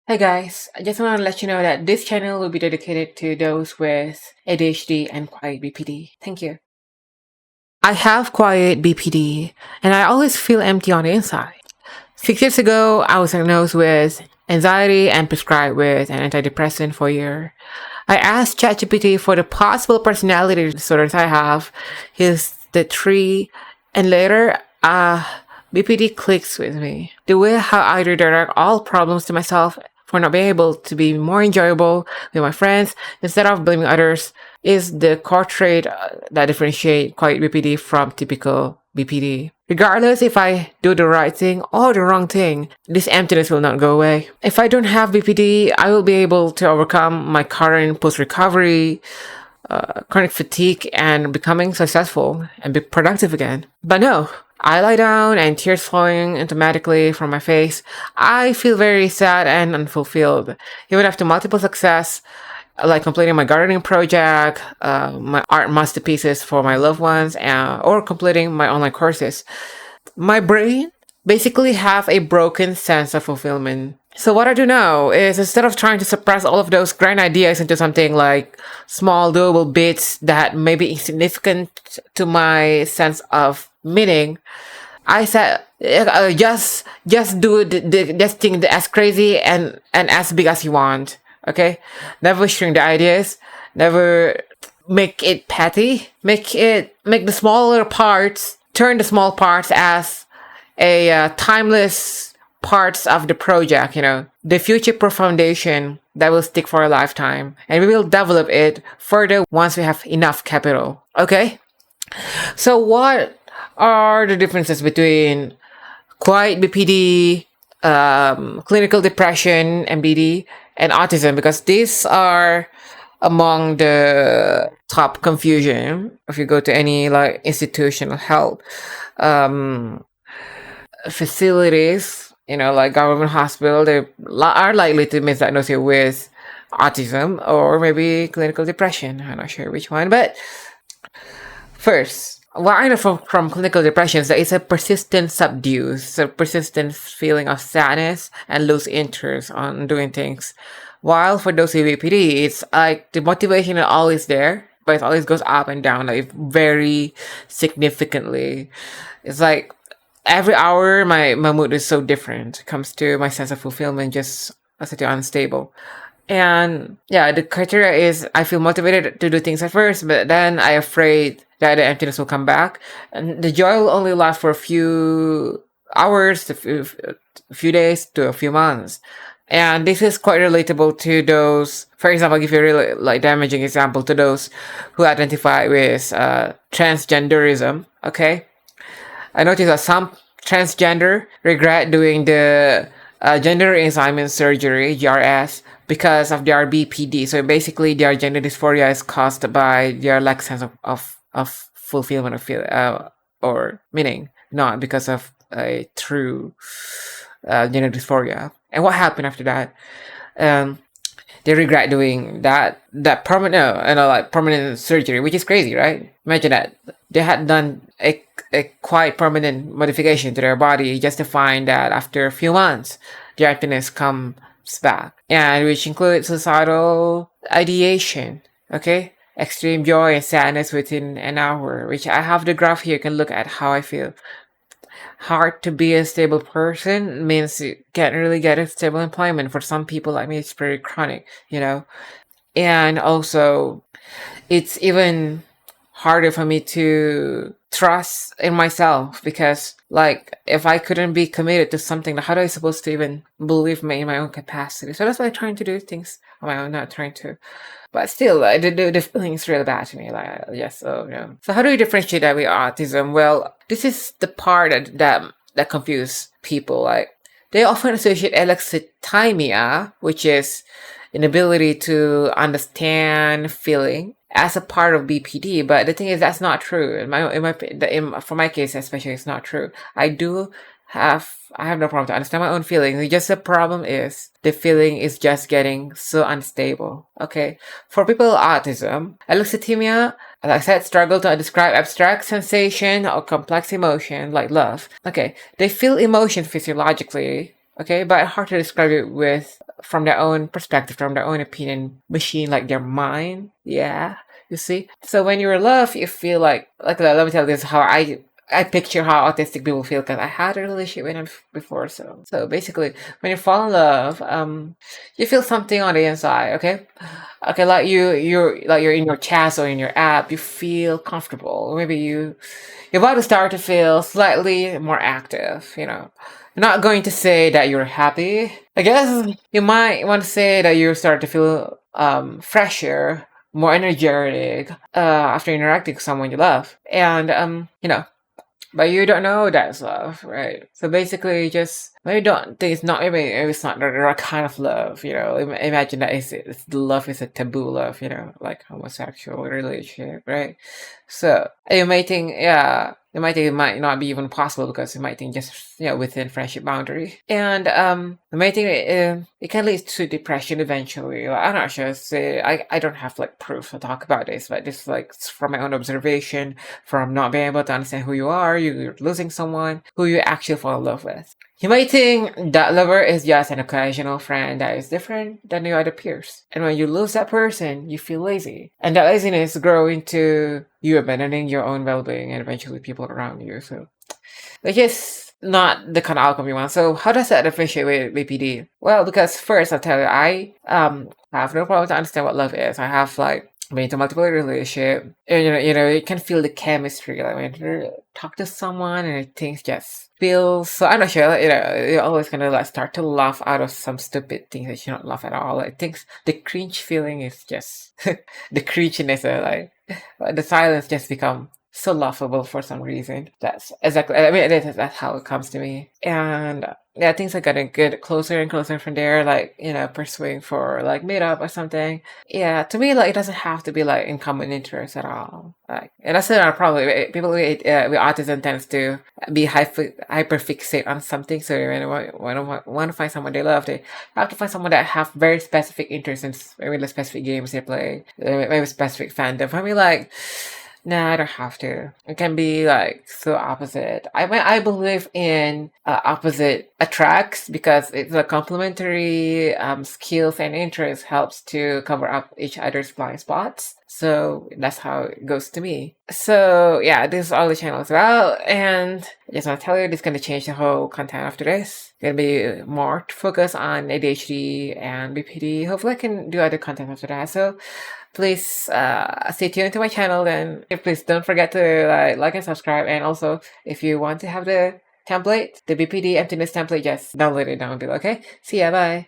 Hey guys, I just want to let you know that this channel will be dedicated to those with ADHD and Quiet BPD. Thank you. I have Quiet BPD and I always feel empty on the inside. 6 years ago, I was diagnosed with anxiety and prescribed with an antidepressant for a year. I asked ChatGPT for the possible personality disorders I have. Here's the three, and later, BPD clicks with me. The way how I redirect all problems to myself for not being able to be more enjoyable with my friends instead of blaming others is the core trait that differentiates Quiet BPD from typical BPD. Regardless if I do the right thing or the wrong thing, this emptiness will not go away. If I don't have BPD, I will be able to overcome my current post-recovery, chronic fatigue, and becoming successful and be productive again. But no, I lie down and tears flowing automatically from my face. I feel very sad and unfulfilled. Even after multiple success, like completing my gardening project, my art masterpieces for my loved ones, or completing my online courses. My brain basically have a broken sense of fulfillment. So what I do now is instead of trying to suppress all of those grand ideas into something like small doable bits that may be insignificant to my sense of meaning, I said just do just think as crazy and as big as you want. Okay, never shrink the ideas, never make it petty, make the smaller parts, turn the small parts as a timeless parts of the project, the future-proof foundation that will stick for a lifetime, and we will develop it further once we have enough capital. Okay, so what are the differences between Quiet BPD, clinical depression, MDD, and autism? Because these are among the top confusion if you go to any like institutional health facilities, like government hospital. They are likely to misdiagnose you with autism or maybe clinical depression. I'm not sure which one, but first, what I know from clinical depression is that it's a persistent subdues, a persistent feeling of sadness and lose interest on doing things. While for those with BPD, it's like the motivation is always there, but it always goes up and down, like very significantly. It's like every hour, my mood is so different. It comes to my sense of fulfillment, just as unstable. And yeah, the criteria is I feel motivated to do things at first, but then I afraid that the emptiness will come back, and the joy will only last for a few hours, a few days to a few months. And this is quite relatable to those. For example, I'll give you a really like damaging example to those who identify with transgenderism. Okay, I noticed that some transgender regret doing the gender reassignment surgery (GRS) because of their BPD. So basically, their gender dysphoria is caused by their lack sense of fulfillment or meaning, not because of a true gender dysphoria. And what happened after that? They regret doing that permanent surgery, which is crazy, right? Imagine that they had done a quite permanent modification to their body just to find that after a few months, their emptiness comes back, and which includes suicidal ideation. Okay, extreme joy and sadness within an hour. Which I have the graph here. You can look at how I feel. Hard to be a stable person means you can't really get a stable employment. For some people like me, it's pretty chronic, and also it's even harder for me to trust in myself, because like if I couldn't be committed to something, how do I supposed to even believe in my own capacity? So that's why I'm trying to do things on my own, not trying to. But still, the feeling is really bad to me. Like, yes, So how do we differentiate that with autism? Well, this is the part that confuses people. Like, they often associate alexithymia, which is inability to understand feeling, as a part of BPD. But the thing is, that's not true. For my case, especially, it's not true. I have no problem to understand my own feelings. Just the problem is the feeling is just getting so unstable. Okay. For people with autism, alexithymia, as I said, struggle to describe abstract sensation or complex emotion like love. Okay. They feel emotion physiologically, Okay, but hard to describe it with from their own perspective, from their own opinion machine, like their mind. Yeah, you see. So when you're in love, you feel like let me tell you this how I picture how autistic people feel because I had a relationship with them before. So basically, when you fall in love, you feel something on the inside. Okay, like you're in your chest or in your app, you feel comfortable. Maybe your body start to feel slightly more active. You're not going to say that you're happy. I guess you might want to say that you start to feel fresher, more energetic after interacting with someone you love, and but you don't know that's love, right? So basically, just maybe don't think it's not maybe it's not the right kind of love. Imagine that it's the love is a taboo love, like homosexual relationship, right? So you might think it might not be even possible because you might think just within friendship boundary, and you might think it can lead to depression eventually. Like, I'm not sure. Say I don't have like proof to talk about this, but just like from my own observation, from not being able to understand who you are, you're losing someone who you actually fall in love with. You might think that lover is just an occasional friend that is different than your other peers. And when you lose that person, you feel lazy. And that laziness grows into you abandoning your own well-being and eventually people around you. So which is not the kind of outcome you want. So how does that differentiate with BPD? Well, because first I'll tell you, I have no problem to understand what love is. I have like been into multiple relationship, and you can feel the chemistry. Like when you talk to someone and things just feels. So I'm not sure. Like, you're always gonna like start to laugh out of some stupid things that you don't laugh at all. Like things, the cringe feeling is just the cringiness. The silence just become so laughable for some reason. That's exactly. I mean, that's how it comes to me. And yeah, things are gonna get closer and closer from there. Like pursuing for like meet up or something. Yeah, to me, like it doesn't have to be like in common interest at all. Like, and that's another problem. People with autism tends to be hyperfixate on something. So when they want to find someone they love, they have to find someone that have very specific interests in maybe the specific games they play, maybe specific fandom. I mean, like. No, I don't have to. It can be like so opposite. I believe in opposite attracts because it's a complementary skills and interests helps to cover up each other's blind spots. So that's how it goes to me. So yeah, this is all the channel is about, and I just want to tell you this is gonna change the whole content after this. It's gonna be more focused on ADHD and BPD. Hopefully, I can do other content after that. So please stay tuned to my channel, and please don't forget to like and subscribe. And also, if you want to have the template, the BPD emptiness template, just download it down below. Okay, see ya, bye.